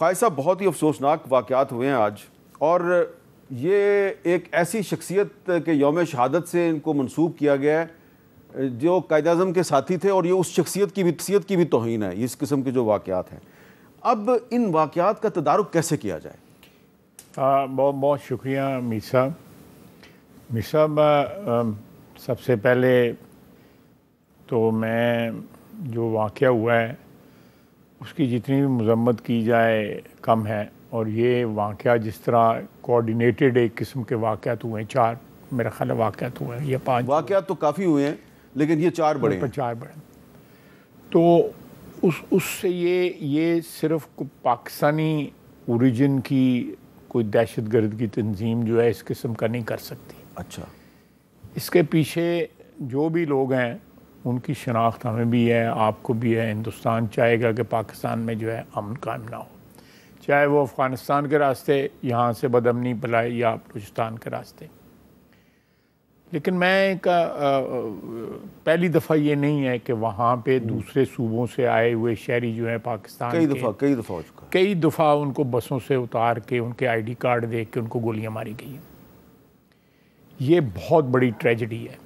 خالد صاحب بہت ہی افسوسناک واقعات ہوئے ہیں آج، اور یہ ایک ایسی شخصیت کے یوم شہادت سے ان کو منسوب کیا گیا ہے جو قائد اعظم کے ساتھی تھے، اور یہ اس شخصیت کی بھی توہین ہے اس قسم کے جو واقعات ہیں۔ اب ان واقعات کا تدارک کیسے کیا جائے؟ بہت بہت شکریہ میر صاحب۔ میر صاحب، سب سے پہلے تو میں جو واقعہ ہوا ہے اس کی جتنی بھی مذمت کی جائے کم ہے، اور یہ واقعہ جس طرح کوآرڈینیٹڈ ایک قسم کے واقعات ہوئے ہیں، 4 میرا خیال ہے واقعات ہوئے ہیں، یہ 5 واقعات تو کافی ہوئے ہیں لیکن یہ 4 بڑے ہیں۔ 4 بڑے، تو اس سے یہ صرف پاکستانی اوریجن کی کوئی دہشت گرد کی تنظیم جو ہے اس قسم کا نہیں کر سکتی۔ اچھا، اس کے پیچھے جو بھی لوگ ہیں ان کی شناخت ہمیں بھی ہے، آپ کو بھی ہے۔ ہندوستان چاہے گا کہ پاکستان میں جو ہے امن قائم نہ ہو، چاہے وہ افغانستان کے راستے یہاں سے بدامنی پلائے یا بلوچستان کے راستے۔ لیکن میں پہلی دفعہ یہ نہیں ہے کہ وہاں پہ دوسرے صوبوں سے آئے ہوئے شہری جو ہیں پاکستان کئی دفعہ ہو چکا، کئی دفعہ ان کو بسوں سے اتار کے ان کے آئی ڈی کارڈ دے کے ان کو گولیاں ماری گئی ہیں۔ یہ بہت بڑی ٹریجڈی ہے۔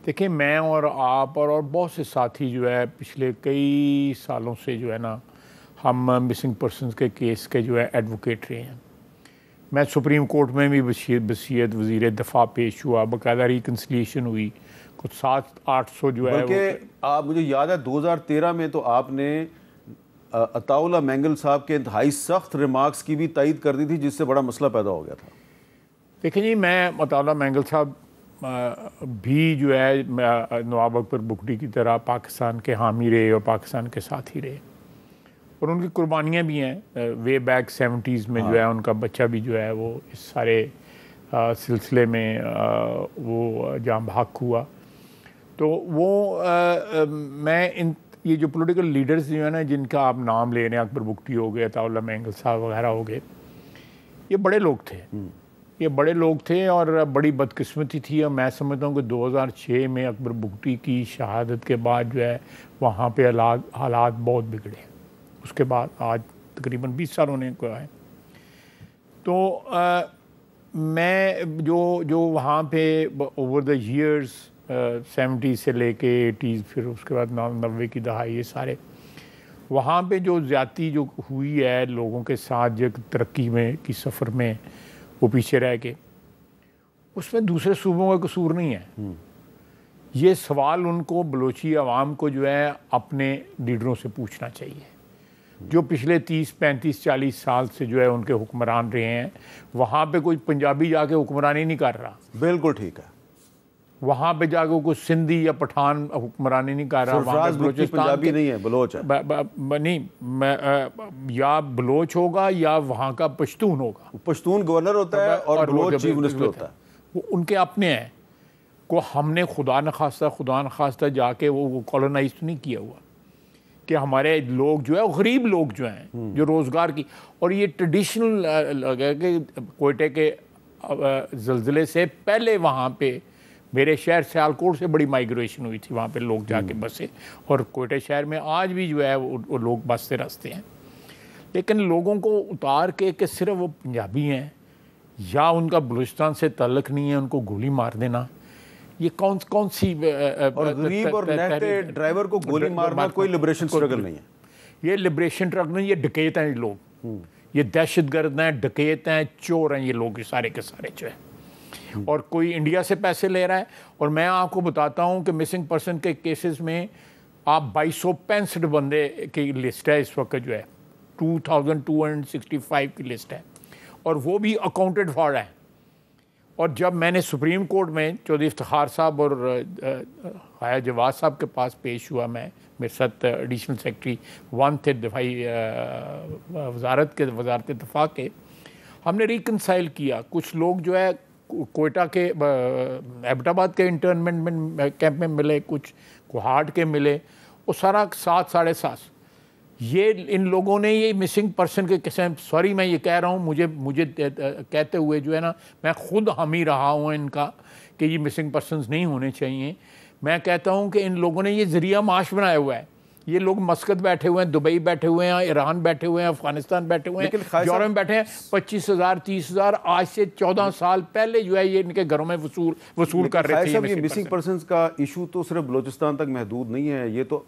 دیکھیں، میں اور آپ اور بہت سے ساتھی جو ہے پچھلے کئی سالوں سے جو ہے نا ہم مسنگ پرسنز کے کیس کے جو ہے ایڈوکیٹ رہے ہیں۔ میں سپریم کورٹ میں بھی بصیت وزیر دفاع پیش ہوا، باقاعدہ ریکنسلیشن ہوئی، کچھ 700-800 جو ہے، بلکہ آپ مجھے یاد ہے 2013 میں تو آپ نے عطاء اللہ مینگل صاحب کے انتہائی سخت ریمارکس کی بھی تائید کر دی تھی، جس سے بڑا مسئلہ پیدا ہو گیا تھا۔ دیکھیں جی، میں عطاء اللہ مینگل صاحب بھی جو ہے نواب اکبر بگٹی کی طرح پاکستان کے حامی رہے اور پاکستان کے ساتھ ہی رہے، اور ان کی قربانیاں بھی ہیں۔ وے بیک 70s میں جو ہے ان کا بچہ بھی جو ہے وہ اس سارے سلسلے میں وہ جاں بحق ہوا۔ تو وہ میں یہ جو پولیٹیکل لیڈرز جو ہیں نا جن کا آپ نام لے رہے ہیں، اکبر بگٹی ہو گئے، عطاء اللہ مینگل صاحب وغیرہ ہو گئے، یہ بڑے لوگ تھے اور بڑی بدقسمتی تھی۔ اور میں سمجھتا ہوں کہ 2006 میں اکبر بگٹی کی شہادت کے بعد جو ہے وہاں پہ حالات بہت بگڑے۔ اس کے بعد آج تقریباً 20 سال ہونے کو آئے۔ تو میں جو وہاں پہ اوور دا ایئرز 70 سے لے کے 80، پھر اس کے بعد 90 کی دہائی، یہ سارے وہاں پہ جو زیادتی جو ہوئی ہے لوگوں کے ساتھ جو ترقی میں کی سفر میں وہ پیچھے رہ کے، اس میں دوسرے صوبوں کا قصور نہیں ہے۔ یہ سوال ان کو، بلوچی عوام کو جو ہے اپنے لیڈروں سے پوچھنا چاہیے جو پچھلے 30 35 40 سال سے جو ہے ان کے حکمران رہے ہیں۔ وہاں پہ کوئی پنجابی جا کے حکمرانی نہیں کر رہا، بالکل ٹھیک ہے۔ وہاں پہ جا کے کوئی سندھی یا پٹھان حکمرانی نہیں کر رہا، وہاں پہ بلوچستان پنجابی نہیں ہے، بلوچ ہے، نہیں، یا بلوچ ہوگا یا وہاں کا پشتون ہوگا۔ پشتون گورنر ہوتا ہے اور بلوچ چیف منسٹر ہوتا ہے۔ وہ ان کے اپنے ہیں، کو ہم نے خدا نخواستہ جا کے وہ کالونائز تو نہیں کیا ہوا کہ ہمارے لوگ جو ہے غریب لوگ جو ہیں جو روزگار کی، اور یہ ٹریڈیشنل کہ کوئٹے کے زلزلے سے پہلے وہاں پہ میرے شہر سیالکوٹ سے بڑی مائیگریشن ہوئی تھی، وہاں پہ لوگ جا کے بسے، اور کوئٹے شہر میں آج بھی جو ہے وہ لوگ بستے رستے ہیں۔ لیکن لوگوں کو اتار کے کہ صرف وہ پنجابی ہیں یا ان کا بلوچستان سے تعلق نہیں ہے ان کو گولی مار دینا، یہ کون سی، اور غریب اور نہتے ڈرائیور کو گولی مارنا کوئی لبریشن سٹرگل نہیں ہے۔ یہ لبریشن سٹرگل نہیں، یہ ڈکیت ہیں، یہ لوگ، یہ دہشت گرد ہیں، ڈکیت ہیں، چور ہیں، یہ لوگ سارے کے سارے جو ہے۔ اور کوئی انڈیا سے پیسے لے رہا ہے، اور میں آپ کو بتاتا ہوں کہ مسنگ پرسن کے کیسز میں آپ 2265 بندے کی لسٹ ہے اس وقت جو ہے، 2265 کی لسٹ ہے، اور وہ بھی اکاؤنٹڈ فار ہے۔ اور جب میں نے سپریم کورٹ میں چودھری افتخار صاحب اور خواجہ جواد صاحب کے پاس پیش ہوا، میں میرے ساتھ ایڈیشنل سیکرٹری 1 تھے دفاعی وزارت دفاع کے، ہم نے ریکنسائل کیا۔ کچھ لوگ جو ہے کوئٹہ کے ایبٹ آباد کے انٹرنمنٹ کیمپ میں ملے، کچھ کوہاٹ کے ملے، وہ سارا 7 ساڑھے 7۔ یہ ان لوگوں نے یہ مسنگ پرسن کے قسم، سوری میں یہ کہہ رہا ہوں، مجھے کہتے ہوئے جو ہے نا میں خود حامی رہا ہوں ان کا کہ یہ مسنگ پرسنز نہیں ہونے چاہیے۔ میں کہتا ہوں کہ ان لوگوں نے یہ ذریعہ معاش بنایا ہوا ہے، یہ لوگ مسقط بیٹھے ہوئے ہیں, دبئی بیٹھے ہوئے ہیں, ایران بیٹھے ہوئے ہیں, افغانستان بیٹھے ہوئے ہیں, یورپ میں بیٹھے ہیں. 25,000 30,000 آج سے 14 سال پہلے جو ہے یہ ان کے گھروں میں وصول کر رہے تھے. یہ مسنگ پرسنز کا ایشو تو صرف بلوچستان تک محدود نہیں ہے, یہ تو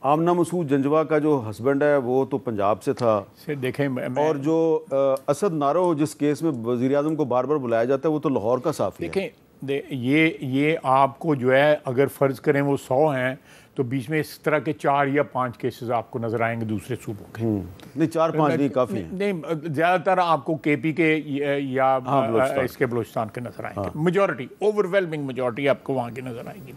آمنہ مسعود جنجوہ کا جو ہسبینڈ ہے وہ تو پنجاب سے تھا. دیکھیں اور جو اسد نارو جس کیس میں وزیر اعظم کو بار بار بلایا جاتا ہے وہ تو لاہور کا صحافی ہے. دیکھیں یہ آپ کو جو ہے اگر فرض کریں وہ 100 ہیں تو بیچ میں اس طرح کے 4 یا 5 کیسز آپ کو نظر آئیں گے دوسرے صوبوں کے. نہیں 4-5 نہیں کافی ہیں. نہیں زیادہ تر آپ کو کے پی کے یا اس کے بلوچستان کے نظر آئیں گے. میجورٹی اوور ویلمنگ میجورٹی آپ کو وہاں کی نظر آئیں گی.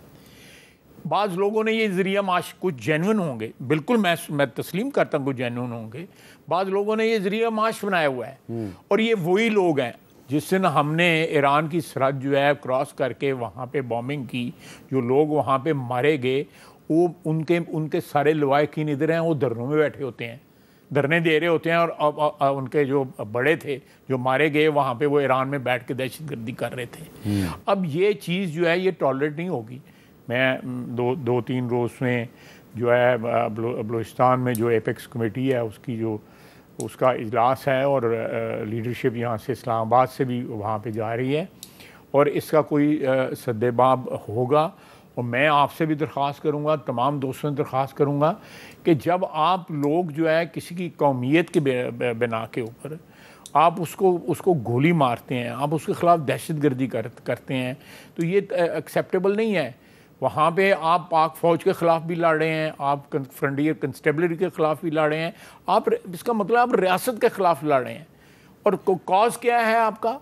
بعض لوگوں نے یہ ذریعہ معاش کچھ جینون ہوں گے, بالکل میں تسلیم کرتا ہوں کچھ جینون ہوں گے. بعض لوگوں نے یہ ذریعہ معاش بنایا ہوا ہے اور یہ وہی لوگ ہیں جس دن ہم نے ایران کی سرحد جو ہے کراس کر کے وہاں پہ بومنگ کی, جو لوگ وہاں پہ مارے گئے وہ ان کے سارے لوائقین ادھر ہیں, وہ دھرنوں میں بیٹھے ہوتے ہیں, دھرنے دے رہے ہوتے ہیں, اور ان کے جو بڑے تھے جو مارے گئے وہاں پہ وہ ایران میں بیٹھ کے دہشت گردی کر رہے تھے. اب یہ چیز جو ہے یہ ٹالریٹ نہیں ہوگی. میں 2-3 روز میں جو ہے بلوچستان میں جو ایپیکس کمیٹی ہے اس کا اجلاس ہے اور لیڈرشپ یہاں سے اسلام آباد سے بھی وہاں پہ جا رہی ہے اور اس کا کوئی سد باب ہوگا. اور میں آپ سے بھی درخواست کروں گا, تمام دوستوں سے درخواست کروں گا کہ جب آپ لوگ جو ہے کسی کی قومیت کے بنا کے اوپر آپ اس کو گولی مارتے ہیں, آپ اس کے خلاف دہشت گردی کرتے ہیں تو یہ ایکسیپٹیبل نہیں ہے. وہاں پہ آپ پاک فوج کے خلاف بھی لڑ رہے ہیں, آپ فرنٹیئر کنسٹیبلری کے خلاف بھی لڑ رہے ہیں, آپ اس کا مطلب آپ ریاست کے خلاف لڑ رہے ہیں. اور کاز کیا ہے آپ کا؟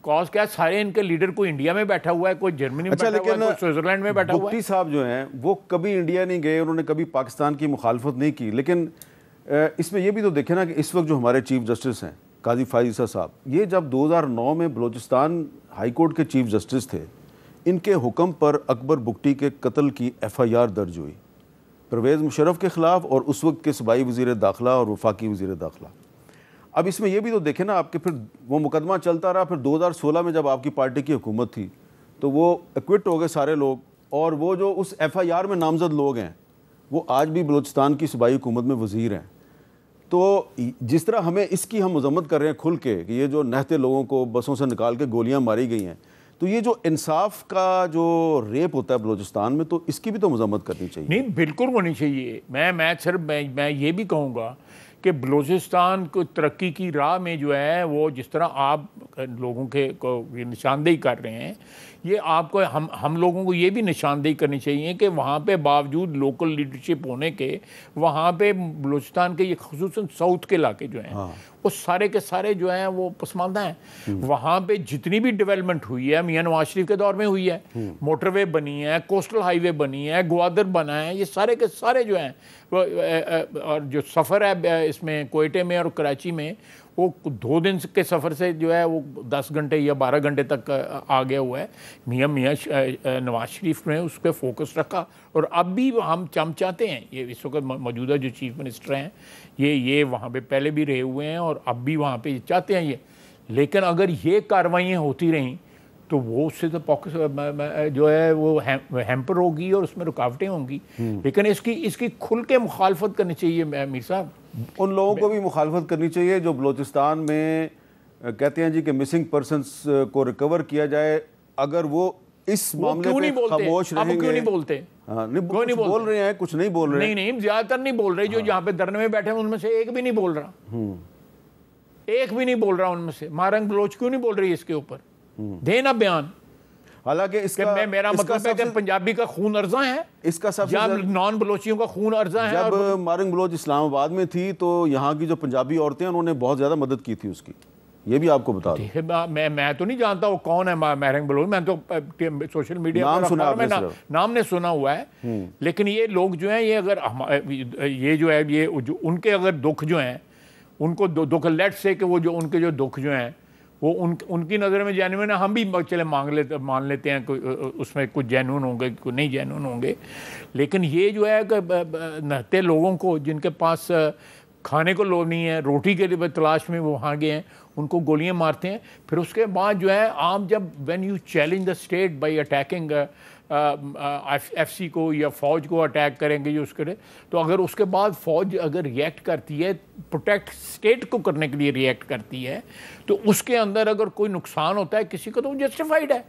کاز کیا ہے؟ سارے ان کے لیڈر کوئی انڈیا میں بیٹھا ہوا ہے, کوئی جرمنی میں بیٹھا ہوا ہے, کوئی سوئٹزرلینڈ میں بیٹھا ہوا ہے. بگٹی صاحب جو ہیں وہ کبھی انڈیا نہیں گئے, انہوں نے کبھی پاکستان کی مخالفت نہیں کی. لیکن اس میں یہ بھی تو دیکھیں نا کہ اس وقت جو ہمارے چیف جسٹس ہیں قاضی فائز عیسیٰ صاحب, یہ جب 2009 میں بلوچستان ہائی کورٹ کے چیف جسٹس تھے, ان کے حکم پر اکبر بگٹی کے قتل کی FIR درج ہوئی پرویز مشرف کے خلاف اور اس وقت کے صوبائی وزیر داخلہ اور وفاقی وزیر داخلہ. اب اس میں یہ بھی تو دیکھیں نا آپ کے پھر وہ مقدمہ چلتا رہا, پھر 2016 میں جب آپ کی پارٹی کی حکومت تھی تو وہ ایکوٹ ہو گئے سارے لوگ, اور وہ جو اس FIR میں نامزد لوگ ہیں وہ آج بھی بلوچستان کی صوبائی حکومت میں وزیر ہیں. تو جس طرح ہمیں اس کی ہم مذمت کر رہے ہیں کھل کے کہ یہ جو نہتے لوگوں کو بسوں سے نکال کے گولیاں ماری گئی ہیں, تو یہ جو انصاف کا جو ریپ ہوتا ہے بلوچستان میں تو اس کی بھی تو مذمت کرنی چاہیے. نہیں بالکل ہونی چاہیے. میں صرف میں یہ بھی کہوں گا کہ بلوچستان کو ترقی کی راہ میں جو ہے وہ جس طرح آپ لوگوں کے کو نشاندہی کر رہے ہیں, یہ آپ کو ہم لوگوں کو یہ بھی نشاندہی کرنی چاہیے کہ وہاں پہ باوجود لوکل لیڈرشپ ہونے کے وہاں پہ بلوچستان کے یہ خصوصاً ساؤتھ کے علاقے جو ہیں وہ سارے کے سارے جو ہیں وہ پسماندہ ہیں. وہاں پہ جتنی بھی ڈیولپمنٹ ہوئی ہے میاں نواز شریف کے دور میں ہوئی ہے, موٹر وے بنی ہے, کوسٹل ہائی وے بنی ہے, گوادر بنا ہے, یہ سارے کے سارے جو ہیں اور جو سفر ہے اس میں کوئٹے میں اور کراچی میں وہ 2 دن کے سفر سے جو ہے وہ 10 گھنٹے یا 12 گھنٹے تک آ گیا ہوا ہے. میاں نواز شریف نے اس پہ فوکس رکھا اور اب بھی ہم چاہتے ہیں, یہ اس وقت موجودہ جو چیف منسٹر ہیں یہ وہاں پہ پہلے بھی رہے ہوئے ہیں اور اب بھی وہاں پہ چاہتے ہیں یہ. لیکن اگر یہ کاروائیاں ہوتی رہیں تو وہ اس سے تو فوکس جو ہے وہ ہیمپر ہوگی اور اس میں رکاوٹیں ہوں گی. لیکن اس کی کھل کے مخالفت کرنی چاہیے میر صاحب. ان لوگوں کو بھی مخالفت کرنی چاہیے جو بلوچستان میں کہتے ہیں جی کہ مسنگ پرسنس کو ریکور کیا جائے. اگر وہ اس معاملے پہ خاموش رہیں گے, کیوں نہیں بولتے؟ کچھ بول رہے ہیں, کچھ نہیں بول رہے. نہیں زیادہ تر نہیں بول رہے. جو یہاں پہ دھرنے میں بیٹھے ہیں ان میں سے ایک بھی نہیں بول رہا, ایک بھی نہیں بول رہا ان میں سے. مارنگ بلوچ کیوں نہیں بول رہی اس کے اوپر؟ دینا بیان. حالانکہ اس کا میرا مطلب ہے کہ پنجابی کا خون ارزاں ہے, اس کا سب جب نان بلوچیوں کا خون ارزاں ہے. جب مارنگ بلوچ اسلام آباد میں تھی تو یہاں کی جو پنجابی عورتیں انہوں نے بہت زیادہ مدد کی تھی اس کی, یہ بھی آپ کو بتا دوں. میں تو نہیں جانتا وہ کون ہے مارنگ بلوچ, میں تو سوشل میڈیا پر نام نے سنا ہوا ہے. لیکن یہ لوگ جو ہیں یہ اگر یہ جو ہے یہ ان کے اگر دکھ جو ہیں ان کو دکھ لیٹ سے کہ وہ جو ان کے جو دکھ جو ہیں وہ ان کی نظر میں جینوین ہے. ہم بھی چلے مان لیتے ہیں اس میں کچھ جینوین ہوں گے کچھ نہیں جینوین ہوں گے. لیکن یہ جو ہے کہ نہتے لوگوں کو جن کے پاس کھانے کو لو نہیں ہے, روٹی کے لیے تلاش میں وہ وہاں گئے ہیں, ان کو گولیاں مارتے ہیں. پھر اس کے بعد جو ہے آپ جب when you challenge the state by attacking F C کو یا فوج کو اٹیک کریں گے جو اس کے لیے. تو اگر اس کے بعد فوج اگر ریئیکٹ کرتی ہے, پروٹیکٹ اسٹیٹ کو کرنے کے لیے ریئیکٹ کرتی ہے, تو اس کے اندر اگر کوئی نقصان ہوتا ہے کسی کو تو وہ جسٹیفائڈ ہے.